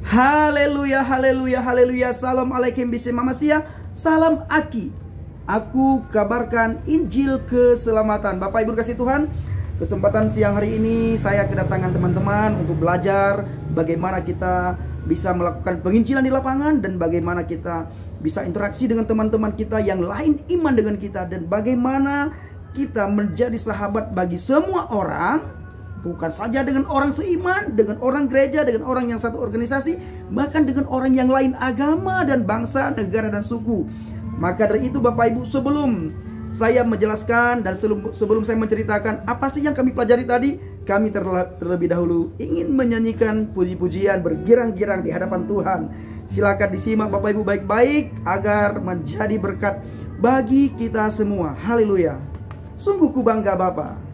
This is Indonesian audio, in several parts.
Haleluya, haleluya, haleluya. Salam alaikum bismillahirrahmanirrahim. Salam Aki. Aku kabarkan Injil keselamatan. Bapak Ibu kasih Tuhan, kesempatan siang hari ini saya kedatangan teman-teman untuk belajar bagaimana kita bisa melakukan penginjilan di lapangan, dan bagaimana kita bisa interaksi dengan teman-teman kita yang lain iman dengan kita, dan bagaimana kita menjadi sahabat bagi semua orang. Bukan saja dengan orang seiman, dengan orang gereja, dengan orang yang satu organisasi, bahkan dengan orang yang lain agama dan bangsa, negara dan suku. Maka dari itu Bapak Ibu, sebelum saya menjelaskan dan sebelum saya menceritakan apa sih yang kami pelajari tadi, kami terlebih dahulu ingin menyanyikan puji-pujian bergirang-girang di hadapan Tuhan. Silakan disimak Bapak Ibu baik-baik agar menjadi berkat bagi kita semua. Haleluya. Sungguh ku bangga Bapa.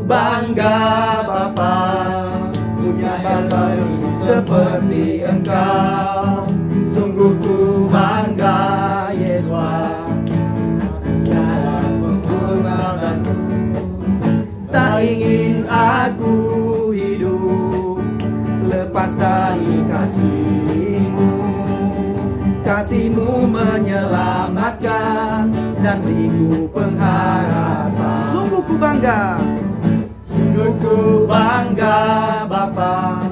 Bangga Bapa, punya Bapa seperti Engkau. Sungguh ku bangga Yesus, segala penghormatanmu. Tak ingin aku hidup lepas dari kasih-Mu. Kasih-Mu menyelamatkan dan beriku pengharapan. Sungguh ku bangga. Ku bangga Bapa,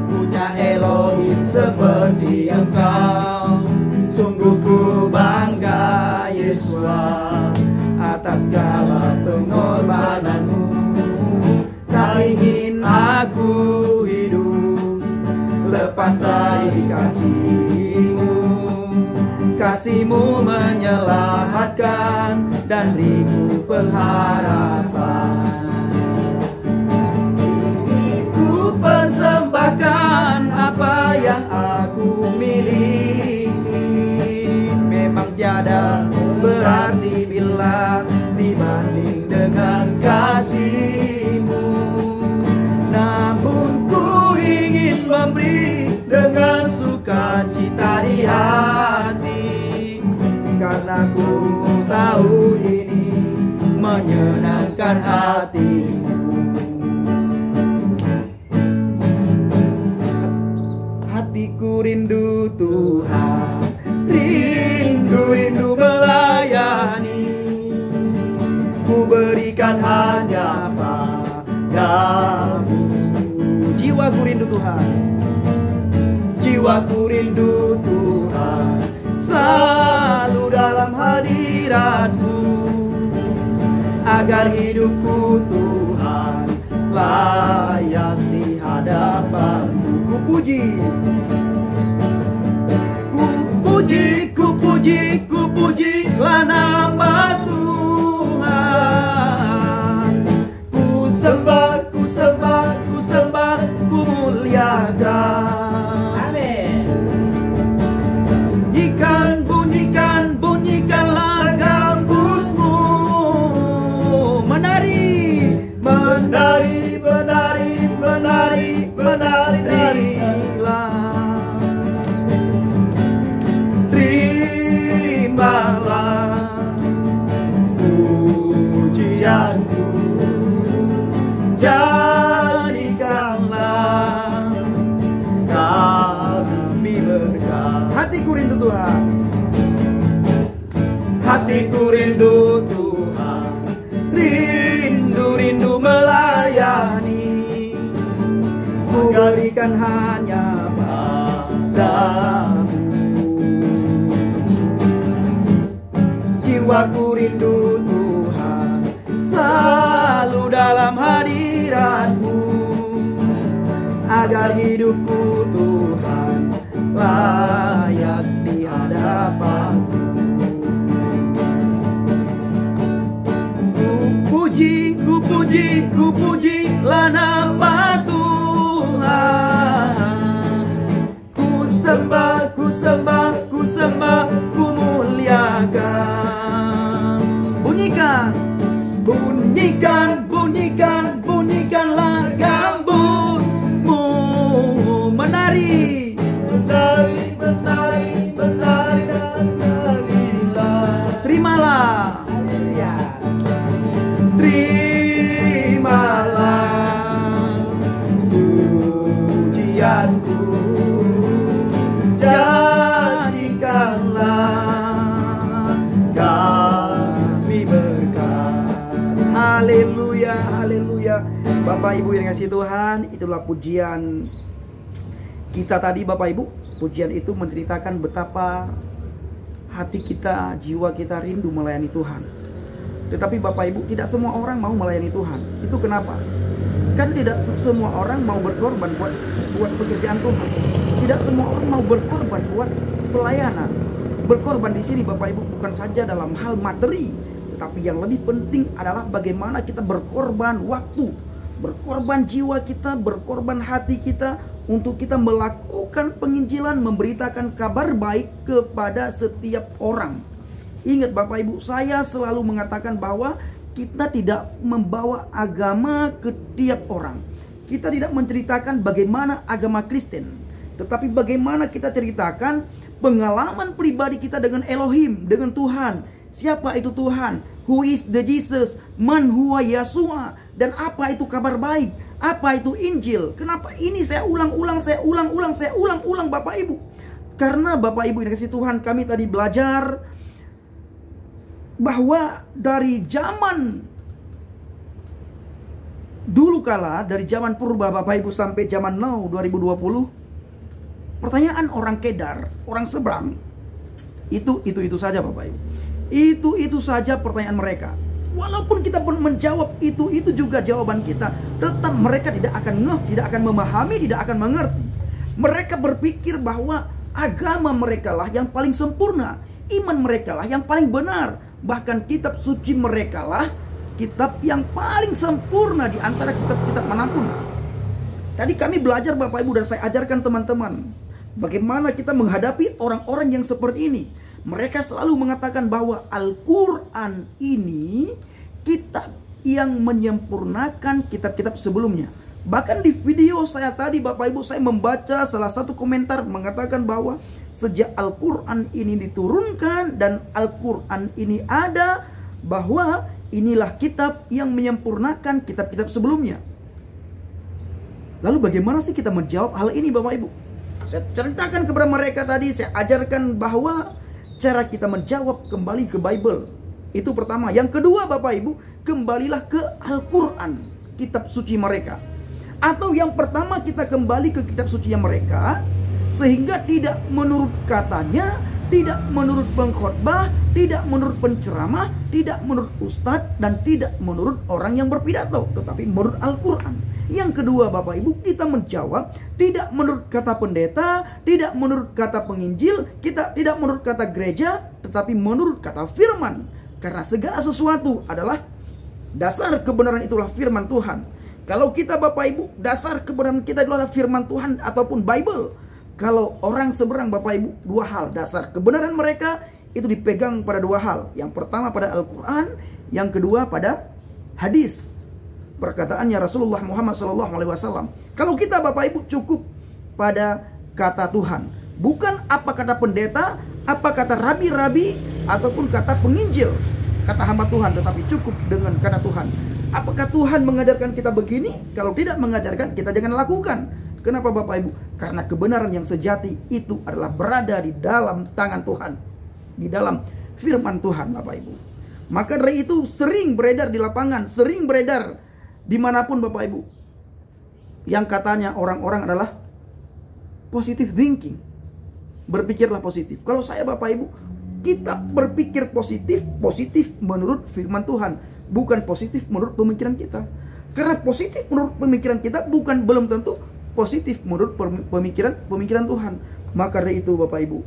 punya Elohim seperti Engkau. Sungguh ku bangga Yesua atas segala pengorbananmu. Tak ingin aku hidup lepas dari kasih-Mu. Kasih-Mu menyelamatkan dan beriku pengharapan. Persembahkan apa yang aku miliki. Memang tiada berarti bila dibanding dengan kasih-Mu. Namun ku ingin memberi dengan sukacita di hati, karena ku tahu ini menyenangkan hati-Mu. Hatiku rindu Tuhan, rindu melayani. Ku berikan hanya padamu. Jiwaku rindu Tuhan, jiwaku rindu Tuhan, selalu dalam hadirat-Mu. Agar hidupku Tuhan layak di hadapan-Mu. ku puji. Ku pujilah nama Tuhan. Ku sembah, ku muliakan. Amin. Bunyikanlah gambus-Mu. Menari, terimalah pujianku, jadikanlah kami berkat. hatiku rindu Tuhan, hatiku rindu Tuhan, rindu melayani. Ku berikan hanya padamu. Jiwaku rindu Tuhan, selalu dalam hadirat-Mu. Agar hidupku Tuhan layak di hadapan-Mu. Ku pujilah nama Tuhan. Ku sembah, ku muliakan. bunyikanlah gambus-Mu. Menari, menari dan nyanyilah. terimalah Bapak Ibu yang kasih Tuhan, itulah pujian kita tadi Bapak Ibu. Pujian itu menceritakan betapa hati kita, jiwa kita rindu melayani Tuhan. Tetapi Bapak Ibu, tidak semua orang mau melayani Tuhan. Itu kenapa? Kan tidak semua orang mau berkorban buat pekerjaan Tuhan. Tidak semua orang mau berkorban buat pelayanan. Berkorban di sini Bapak Ibu bukan saja dalam hal materi, tetapi yang lebih penting adalah bagaimana kita berkorban waktu, berkorban jiwa kita, berkorban hati kita untuk kita melakukan penginjilan, memberitakan kabar baik kepada setiap orang. Ingat Bapak Ibu, saya selalu mengatakan bahwa kita tidak membawa agama ke tiap orang. Kita tidak menceritakan bagaimana agama Kristen, tetapi bagaimana kita ceritakan pengalaman pribadi kita dengan Elohim, dengan Tuhan. Siapa itu Tuhan? Who is the Jesus? Man huwa Yeshua? Dan apa itu kabar baik? Apa itu Injil? Kenapa ini saya ulang-ulang Bapak Ibu? Karena Bapak Ibu yang kasih Tuhan, kami tadi belajar bahwa dari zaman dulu kala, dari zaman purba Bapak Ibu sampai zaman now 2020, pertanyaan orang Kedar, orang seberang, itu saja Bapak Ibu. Itu saja pertanyaan mereka. Walaupun kita pun menjawab itu juga jawaban kita, tetap mereka tidak akan tidak akan memahami, tidak akan mengerti. Mereka berpikir bahwa agama mereka lah yang paling sempurna, iman mereka lah yang paling benar, bahkan kitab suci mereka lah kitab yang paling sempurna di antara kitab-kitab manapun. Tadi kami belajar Bapak Ibu dan saya ajarkan teman-teman bagaimana kita menghadapi orang-orang yang seperti ini. Mereka selalu mengatakan bahwa Al-Quran ini kitab yang menyempurnakan kitab-kitab sebelumnya. Bahkan di video saya tadi Bapak Ibu, saya membaca salah satu komentar mengatakan bahwa sejak Al-Quran ini diturunkan dan Al-Quran ini ada, bahwa inilah kitab yang menyempurnakan kitab-kitab sebelumnya. Lalu bagaimana sih kita menjawab hal ini Bapak Ibu? Saya ceritakan kepada mereka tadi, saya ajarkan bahwa cara kita menjawab kembali ke Bible. Itu pertama. Yang kedua Bapak Ibu, kembalilah ke Al-Quran, kitab suci mereka. Atau yang pertama kita kembali ke kitab suci mereka, sehingga tidak menurut katanya, tidak menurut pengkhotbah, tidak menurut penceramah, tidak menurut ustadz, dan tidak menurut orang yang berpidato, tetapi menurut Al-Quran. Yang kedua Bapak Ibu, kita menjawab tidak menurut kata pendeta, tidak menurut kata penginjil, kita tidak menurut kata gereja, tetapi menurut kata firman. Karena segala sesuatu adalah dasar kebenaran, itulah firman Tuhan. Kalau kita Bapak Ibu, dasar kebenaran kita adalah firman Tuhan ataupun Bible. Kalau orang seberang Bapak Ibu, dua hal dasar kebenaran mereka itu dipegang pada dua hal. Yang pertama pada Al-Quran, yang kedua pada hadis, perkataannya Rasulullah Muhammad SAW. Kalau kita Bapak Ibu cukup pada kata Tuhan, bukan apa kata pendeta, apa kata rabi-rabi, ataupun kata penginjil, kata hamba Tuhan, tetapi cukup dengan kata Tuhan. Apakah Tuhan mengajarkan kita begini? Kalau tidak mengajarkan, kita jangan lakukan. Kenapa Bapak Ibu? Karena kebenaran yang sejati itu adalah berada di dalam tangan Tuhan, di dalam firman Tuhan Bapak Ibu. Maka dari itu sering beredar di lapangan, sering beredar dimanapun Bapak Ibu, yang katanya orang-orang adalah positive thinking. Berpikirlah positif. Kalau saya Bapak Ibu, kita berpikir positif, positif menurut firman Tuhan, bukan positif menurut pemikiran kita. Karena positif menurut pemikiran kita belum tentu positif menurut pemikiran Tuhan. Maka dari itu Bapak Ibu,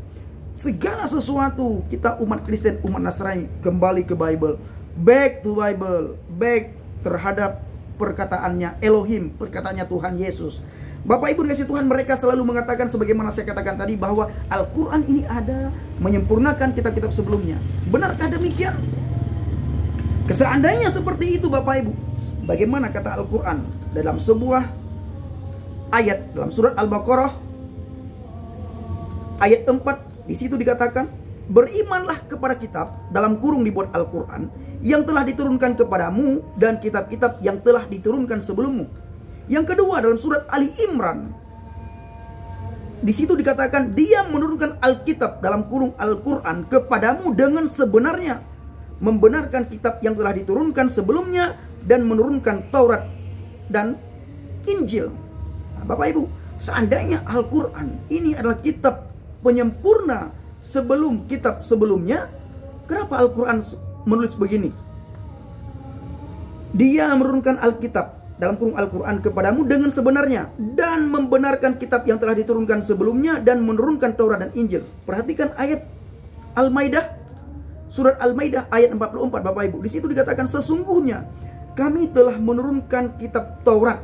segala sesuatu kita umat Kristen, umat Nasrani, kembali ke Bible, back to Bible, back terhadap perkataannya Elohim, perkataannya Tuhan Yesus. Bapak Ibu dikasih Tuhan, mereka selalu mengatakan sebagaimana saya katakan tadi, bahwa Al-Quran ini ada menyempurnakan kitab-kitab sebelumnya. Benarkah demikian? Seandainya seperti itu Bapak Ibu, bagaimana kata Al-Quran dalam sebuah ayat dalam surat Al-Baqarah ayat 4, di situ dikatakan, berimanlah kepada kitab, dalam kurung dibuat Al-Quran, yang telah diturunkan kepadamu dan kitab-kitab yang telah diturunkan sebelummu. Yang kedua dalam surat Ali Imran, di situ dikatakan, dia menurunkan Alkitab, dalam kurung Al-Quran, kepadamu dengan sebenarnya, membenarkan kitab yang telah diturunkan sebelumnya, dan menurunkan Taurat dan Injil. Nah, Bapak Ibu, seandainya Al-Quran ini adalah kitab penyempurna sebelum kitab sebelumnya, kenapa Al-Quran menulis begini? Dia menurunkan Alkitab, dalam kurung Al-Quran, kepadamu dengan sebenarnya, dan membenarkan kitab yang telah diturunkan sebelumnya, dan menurunkan Taurat dan Injil. Perhatikan ayat Al-Maidah, surat Al-Maidah ayat 44, Bapak Ibu. Di situ dikatakan, sesungguhnya kami telah menurunkan kitab Taurat.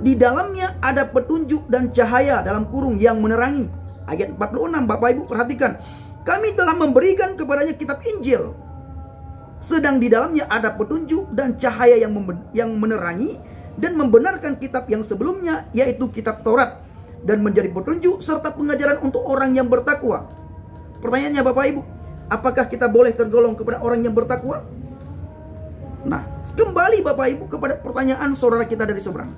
Di dalamnya ada petunjuk dan cahaya, dalam kurung yang menerangi. Ayat 46, Bapak Ibu perhatikan. Kami telah memberikan kepadanya kitab Injil, sedang di dalamnya ada petunjuk dan cahaya yang menerangi dan membenarkan kitab yang sebelumnya, yaitu kitab Taurat, dan menjadi petunjuk serta pengajaran untuk orang yang bertakwa. Pertanyaannya Bapak Ibu, apakah kita boleh tergolong kepada orang yang bertakwa? Nah, kembali Bapak Ibu kepada pertanyaan saudara kita dari seberang.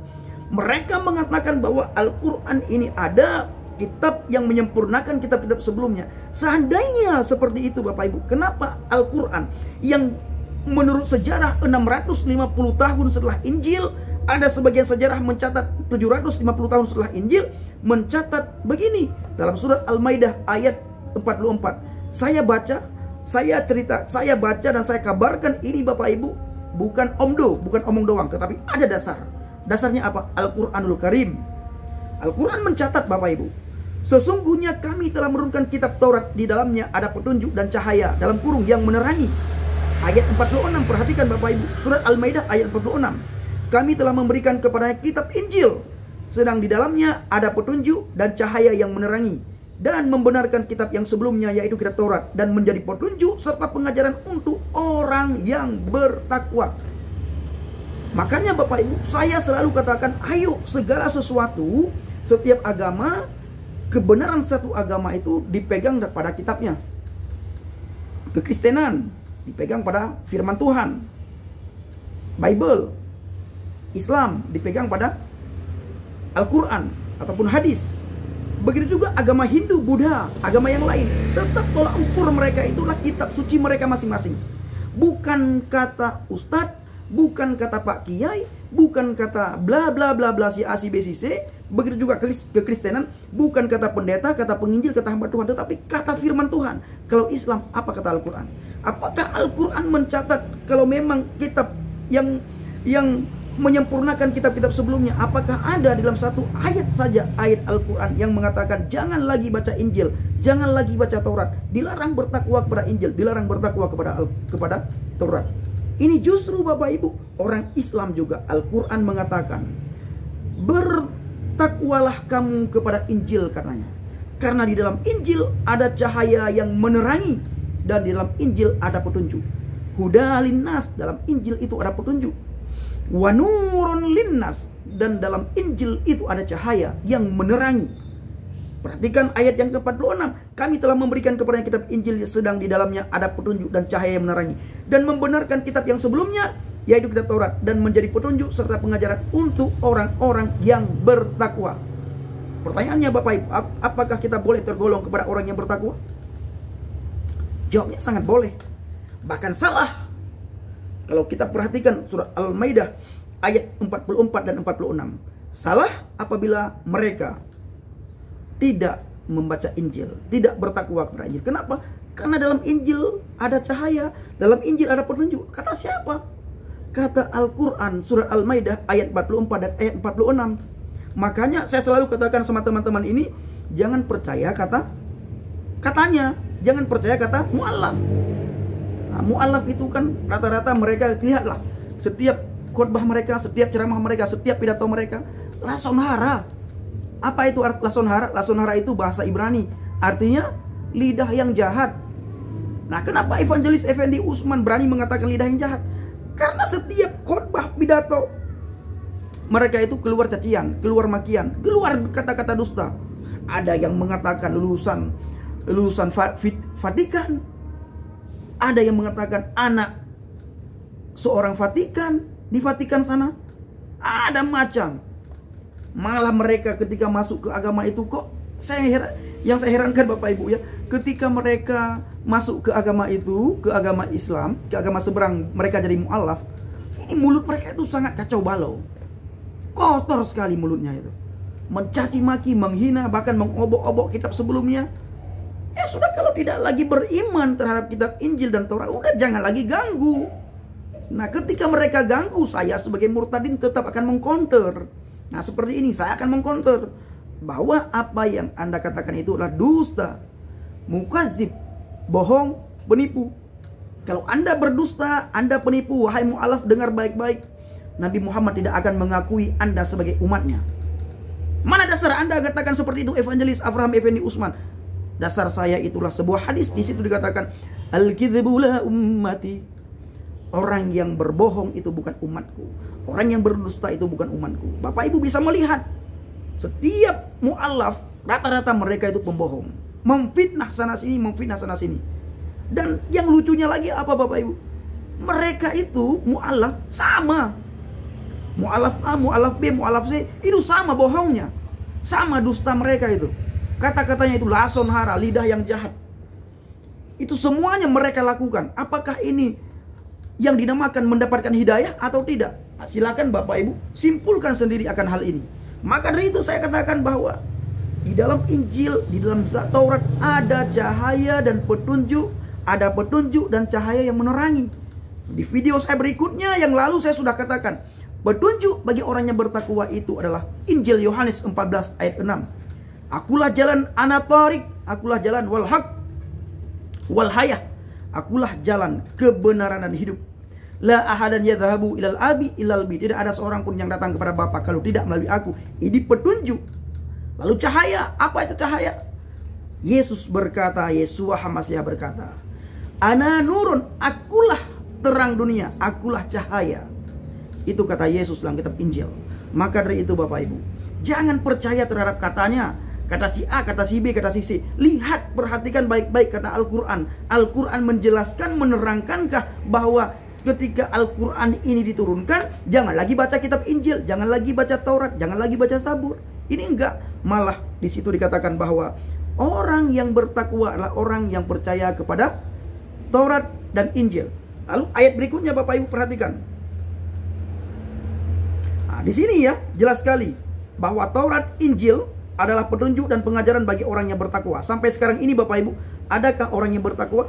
Mereka mengatakan bahwa Al-Quran ini ada kitab yang menyempurnakan kitab-kitab sebelumnya. Seandainya seperti itu Bapak Ibu, kenapa Al-Quran yang menurut sejarah 650 tahun setelah Injil, ada sebagian sejarah mencatat 750 tahun setelah Injil, mencatat begini dalam surat Al-Maidah ayat 44. Saya baca, saya cerita, saya baca dan saya kabarkan ini Bapak Ibu, bukan omdo, bukan omong doang, tetapi ada dasar. Dasarnya apa? Al-Quranul Karim. Al-Quran mencatat Bapak Ibu, sesungguhnya kami telah menurunkan kitab Taurat, di dalamnya ada petunjuk dan cahaya, dalam kurung yang menerangi. Ayat 46, perhatikan Bapak Ibu, surat Al-Maidah ayat 46. Kami telah memberikan kepadanya kitab Injil, sedang di dalamnya ada petunjuk dan cahaya yang menerangi, dan membenarkan kitab yang sebelumnya, yaitu kitab Taurat, dan menjadi petunjuk serta pengajaran untuk orang yang bertakwa. Makanya Bapak Ibu, saya selalu katakan, ayo segala sesuatu, setiap agama, kebenaran satu agama itu dipegang pada kitabnya. Kekristenan dipegang pada firman Tuhan. Bible. Islam dipegang pada Al-Quran ataupun hadis. Begitu juga agama Hindu, Buddha, agama yang lain. Tetap tolak ukur mereka itulah kitab suci mereka masing-masing. Bukan kata ustadz, bukan kata Pak Kiai, bukan kata bla bla bla bla si A si B si C. Begitu juga kekristenan, bukan kata pendeta, kata penginjil, kata hamba Tuhan, tetapi kata firman Tuhan. Kalau Islam, apa kata Al-Quran? Apakah Al-Quran mencatat kalau memang kitab yang menyempurnakan kitab-kitab sebelumnya? Apakah ada dalam satu ayat saja, ayat Al-Quran yang mengatakan jangan lagi baca Injil, jangan lagi baca Taurat, dilarang bertakwa kepada Injil, dilarang bertakwa kepada Taurat? Ini justru Bapak Ibu, orang Islam juga Al-Quran mengatakan, bertakwalah kamu kepada Injil katanya. Karena di dalam Injil ada cahaya yang menerangi, dan di dalam Injil ada petunjuk. Huda linnas, dalam Injil itu ada petunjuk. Wa nurun linnas, dan dalam Injil itu ada cahaya yang menerangi. Perhatikan ayat yang ke-46. Kami telah memberikan kepadanya kitab Injil, sedang di dalamnya ada petunjuk dan cahaya yang menerangi, dan membenarkan kitab yang sebelumnya, yaitu kitab Taurat, dan menjadi petunjuk serta pengajaran untuk orang-orang yang bertakwa. Pertanyaannya Bapak Ibu, apakah kita boleh tergolong kepada orang yang bertakwa? Jawabnya sangat boleh. Bahkan salah kalau kita perhatikan surat Al-Maidah ayat 44 dan 46. Salah apabila mereka tidak membaca Injil, tidak bertakwa kepada Injil. Kenapa? Karena dalam Injil ada cahaya, dalam Injil ada petunjuk. Kata siapa? Kata Al-Quran, surat Al-Maidah ayat 44 dan ayat 46. Makanya saya selalu katakan sama teman-teman ini, jangan percaya katanya, jangan percaya kata mu'allaf. Nah, mu'allaf itu kan rata-rata mereka, lihatlah, setiap khutbah mereka, setiap ceramah mereka, setiap pidato mereka, lason hara. Apa itu lason hara? Lason hara itu bahasa Ibrani, artinya lidah yang jahat. Nah, kenapa evangelis Effendi Usman berani mengatakan lidah yang jahat? Karena setiap khotbah pidato mereka itu keluar cacian, keluar makian, keluar kata-kata dusta. Ada yang mengatakan lulusan Vatikan, ada yang mengatakan anak seorang Vatikan di Vatikan sana, ada macam. Malah mereka ketika masuk ke agama itu kok yang saya herankan Bapak Ibu ya, ketika mereka masuk ke agama itu, ke agama Islam, ke agama seberang, mereka jadi mu'allaf. Ini Ini mulut mereka itu sangat kacau balau. Kotor sekali mulutnya itu. Mencaci maki, menghina, bahkan mengobok-obok kitab sebelumnya. Ya sudah, kalau tidak lagi beriman terhadap kitab Injil dan Taurat, udah jangan lagi ganggu. Nah, ketika mereka ganggu, saya sebagai murtadin tetap akan mengcounter. Nah, seperti ini, saya akan mengcounter bahwa apa yang Anda katakan itu adalah dusta, mukazib, bohong, penipu. Kalau Anda berdusta, Anda penipu, wahai mu'alaf, dengar baik-baik. Nabi Muhammad tidak akan mengakui Anda sebagai umatnya. Mana dasar Anda katakan seperti itu, evangelis Abraham Effendi Usman? Dasar saya itulah sebuah hadis, di situ dikatakan al-kidzbu la ummati. Orang yang berbohong itu bukan umatku. Orang yang berdusta itu bukan umatku. Bapak Ibu bisa melihat setiap mu'alaf rata-rata mereka itu pembohong, memfitnah sana sini, memfitnah sana sini. Dan yang lucunya lagi apa Bapak Ibu? Mereka itu mu'alaf sama. Mu'alaf A, mu'alaf B, mu'alaf C, itu sama bohongnya. Sama dusta mereka itu. Kata-katanya itu lason hara, lidah yang jahat. Itu semuanya mereka lakukan. Apakah ini yang dinamakan mendapatkan hidayah atau tidak? Nah, silakan Bapak Ibu simpulkan sendiri akan hal ini. Maka dari itu saya katakan bahwa di dalam Injil, di dalam Taurat ada cahaya dan petunjuk, ada petunjuk dan cahaya yang menerangi. Di video saya berikutnya yang lalu saya sudah katakan, petunjuk bagi orang yang bertakwa itu adalah Injil Yohanes 14 ayat 6. Akulah jalan anatorik, akulah jalan wal haq wal hayah. Akulah jalan kebenaran dan hidup. La ahadan yadhhabu ilal abi ilal bi. Tidak ada seorang pun yang datang kepada Bapa kalau tidak melalui aku. Ini petunjuk. Lalu cahaya, apa itu cahaya? Yesus berkata, Yesua HaMasyiah berkata, Ana nurun, akulah terang dunia, akulah cahaya. Itu kata Yesus dalam kitab Injil. Maka dari itu Bapak Ibu, jangan percaya terhadap katanya. Kata si A, kata si B, kata si C. Lihat, perhatikan baik-baik kata Al-Quran. Al-Quran menjelaskan, menerangkankah bahwa ketika Al-Quran ini diturunkan, jangan lagi baca kitab Injil, jangan lagi baca Taurat, jangan lagi baca Zabur. Ini enggak. Malah di situ dikatakan bahwa orang yang bertakwa adalah orang yang percaya kepada Taurat dan Injil. Lalu ayat berikutnya Bapak Ibu perhatikan. Nah, di sini ya jelas sekali bahwa Taurat, Injil adalah petunjuk dan pengajaran bagi orang yang bertakwa. Sampai sekarang ini Bapak Ibu, adakah orang yang bertakwa?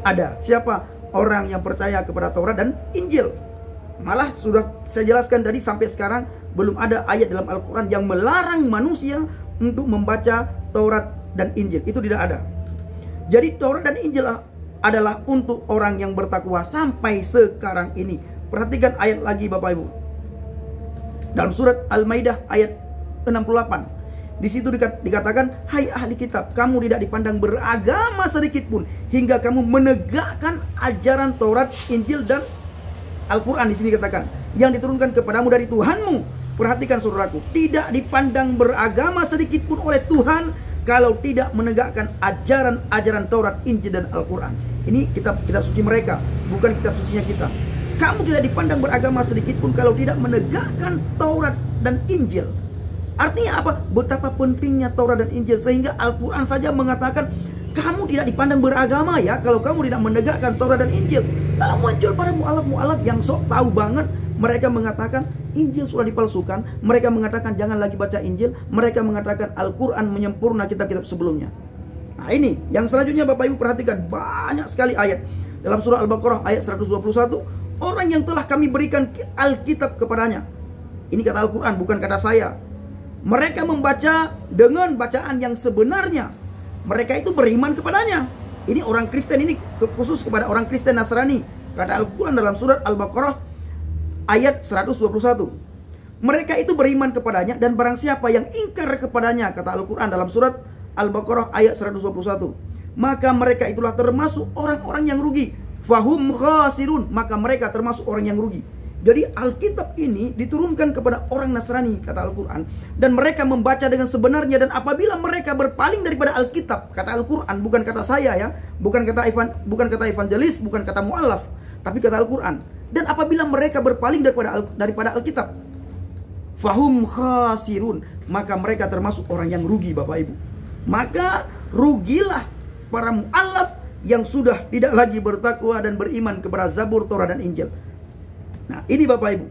Ada. Siapa? Orang yang percaya kepada Taurat dan Injil. Malah sudah saya jelaskan tadi, sampai sekarang belum ada ayat dalam Al-Quran yang melarang manusia untuk membaca Taurat dan Injil. Itu tidak ada. Jadi Taurat dan Injil adalah untuk orang yang bertakwa sampai sekarang ini. Perhatikan ayat lagi Bapak Ibu. Dalam surat Al-Maidah ayat 68. Di situ dikatakan, hai ahli kitab, kamu tidak dipandang beragama sedikit pun hingga kamu menegakkan ajaran Taurat, Injil dan Al-Quran. Di sini dikatakan yang diturunkan kepadamu dari Tuhanmu. Perhatikan saudaraku, tidak dipandang beragama sedikit pun oleh Tuhan kalau tidak menegakkan ajaran-ajaran Taurat, Injil dan Al-Quran. Ini kitab suci mereka, bukan kitab sucinya kita. Kamu tidak dipandang beragama sedikit pun kalau tidak menegakkan Taurat dan Injil. Artinya apa? Betapa pentingnya Taurat dan Injil, sehingga Al-Quran saja mengatakan kamu tidak dipandang beragama ya kalau kamu tidak menegakkan Taurat dan Injil. Lalu muncul para mu'alaf-mu'alaf yang sok tahu banget. Mereka mengatakan Injil sudah dipalsukan. Mereka mengatakan jangan lagi baca Injil. Mereka mengatakan Al-Quran menyempurna kitab-kitab sebelumnya. Nah ini yang selanjutnya Bapak Ibu perhatikan, banyak sekali ayat dalam surah Al-Baqarah ayat 121. Orang yang telah kami berikan Alkitab kepadanya. Ini kata Al-Quran, bukan kata saya. Mereka membaca dengan bacaan yang sebenarnya. Mereka itu beriman kepadanya. Ini orang Kristen, ini khusus kepada orang Kristen Nasrani. Kata Al-Quran dalam surat Al-Baqarah ayat 121. Mereka itu beriman kepadanya, dan barang siapa yang ingkar kepadanya, kata Al-Quran dalam surat Al-Baqarah ayat 121, maka mereka itulah termasuk orang-orang yang rugi. Fahum khasirun, maka mereka termasuk orang yang rugi. Jadi Alkitab ini diturunkan kepada orang Nasrani, kata Al-Quran, dan mereka membaca dengan sebenarnya. Dan apabila mereka berpaling daripada Alkitab, kata Al-Quran, bukan kata saya ya, bukan kata evangelis, bukan kata mu'alaf, tapi kata Al-Quran. Dan apabila mereka berpaling daripada Alkitab, fahum khasirun, maka mereka termasuk orang yang rugi Bapak Ibu. Maka rugilah para mu'alaf yang sudah tidak lagi bertakwa dan beriman kepada Zabur, Torah dan Injil. Nah, ini Bapak Ibu.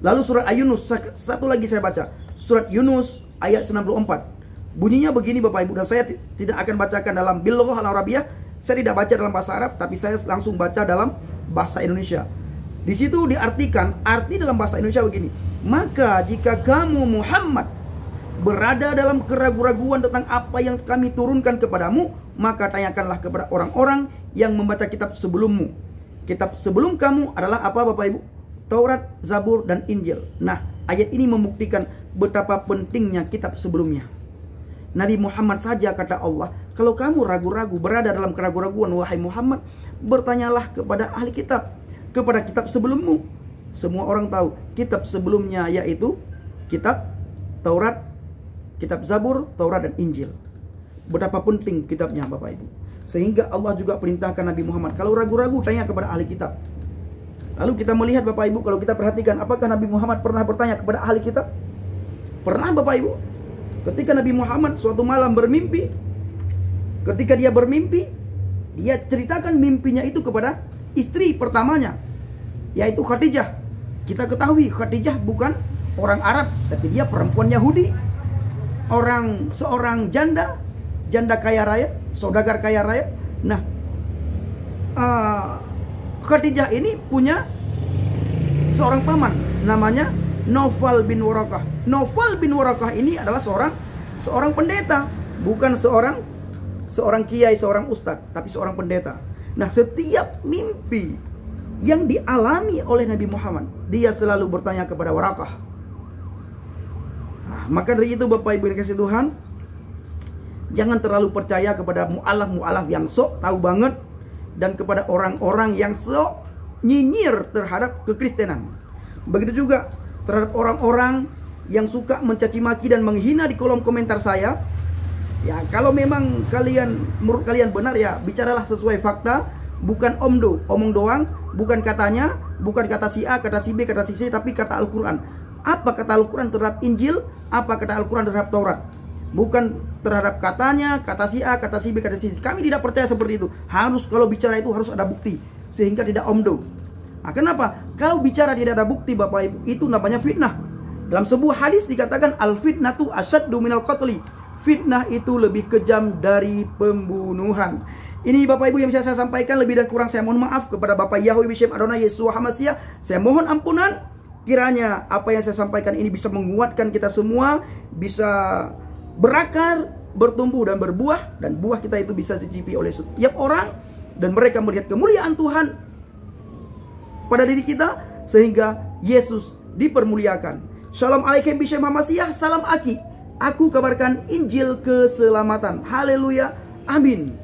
Lalu surat Yunus, satu lagi saya baca. Surat Yunus ayat 94. Bunyinya begini Bapak Ibu, dan saya tidak akan bacakan dalam Biloghah al-Arabiyah. Saya tidak baca dalam bahasa Arab, tapi saya langsung baca dalam bahasa Indonesia. Di situ diartikan, arti dalam bahasa Indonesia begini. Maka jika kamu Muhammad berada dalam keraguan-raguan tentang apa yang kami turunkan kepadamu, maka tanyakanlah kepada orang-orang yang membaca kitab sebelummu. Kitab sebelum kamu adalah apa Bapak Ibu? Taurat, Zabur, dan Injil. Nah, ayat ini membuktikan betapa pentingnya kitab sebelumnya. Nabi Muhammad saja kata Allah, kalau kamu ragu-ragu berada dalam keraguan-raguan, wahai Muhammad, bertanyalah kepada ahli kitab, kepada kitab sebelummu. Semua orang tahu kitab sebelumnya yaitu kitab Taurat, kitab Zabur, Taurat, dan Injil. Betapa penting kitabnya Bapak Ibu. Sehingga Allah juga perintahkan Nabi Muhammad, kalau ragu-ragu tanya kepada ahli kitab. Lalu kita melihat Bapak Ibu, kalau kita perhatikan, apakah Nabi Muhammad pernah bertanya kepada ahli kitab? Pernah Bapak Ibu. Ketika Nabi Muhammad suatu malam bermimpi, ketika dia bermimpi, dia ceritakan mimpinya itu kepada istri pertamanya, yaitu Khadijah. Kita ketahui Khadijah bukan orang Arab, tapi dia perempuan Yahudi, seorang janda kaya raya, saudagar kaya raya. Nah, Khadijah ini punya seorang paman namanya Naufal bin Warakah. Naufal bin Warakah ini adalah seorang pendeta, bukan seorang kiai, seorang ustadz, tapi seorang pendeta. Nah, setiap mimpi yang dialami oleh Nabi Muhammad, dia selalu bertanya kepada Warakah. Nah, maka dari itu Bapak Ibu yang dikasihi Tuhan, jangan terlalu percaya kepada mu'alaf yang sok tahu banget, dan kepada orang-orang yang sok nyinyir terhadap kekristenan. Begitu juga terhadap orang-orang yang suka mencaci maki dan menghina di kolom komentar saya. Ya, kalau memang menurut kalian benar, ya bicaralah sesuai fakta, bukan omong doang, bukan katanya, bukan kata si A, kata si B, kata si C, tapi kata Al-Quran. Apa kata Al-Quran terhadap Injil? Apa kata Al-Quran terhadap Taurat? Bukan terhadap katanya, kata si A, kata si B, kata si C. Kami tidak percaya seperti itu. Harus, kalau bicara itu harus ada bukti, sehingga tidak omdo. Nah, kenapa? Kalau bicara tidak ada bukti Bapak Ibu, itu namanya fitnah. Dalam sebuah hadis dikatakan al-fitnatu asyaddu minal qatli. Fitnah itu lebih kejam dari pembunuhan. Ini Bapak Ibu yang bisa saya sampaikan, lebih dan kurang saya mohon maaf kepada Bapak Yahweh Bishem Adonai Yeshua HaMashiach. Saya mohon ampunan. Kiranya apa yang saya sampaikan ini bisa menguatkan kita semua, bisa berakar, bertumbuh dan berbuah, dan buah kita itu bisa dicicipi oleh setiap orang, dan mereka melihat kemuliaan Tuhan pada diri kita, sehingga Yesus dipermuliakan. Shalom alaikum Bishem HaMashiach, salam Aki. Aku kabarkan Injil keselamatan. Haleluya, amin.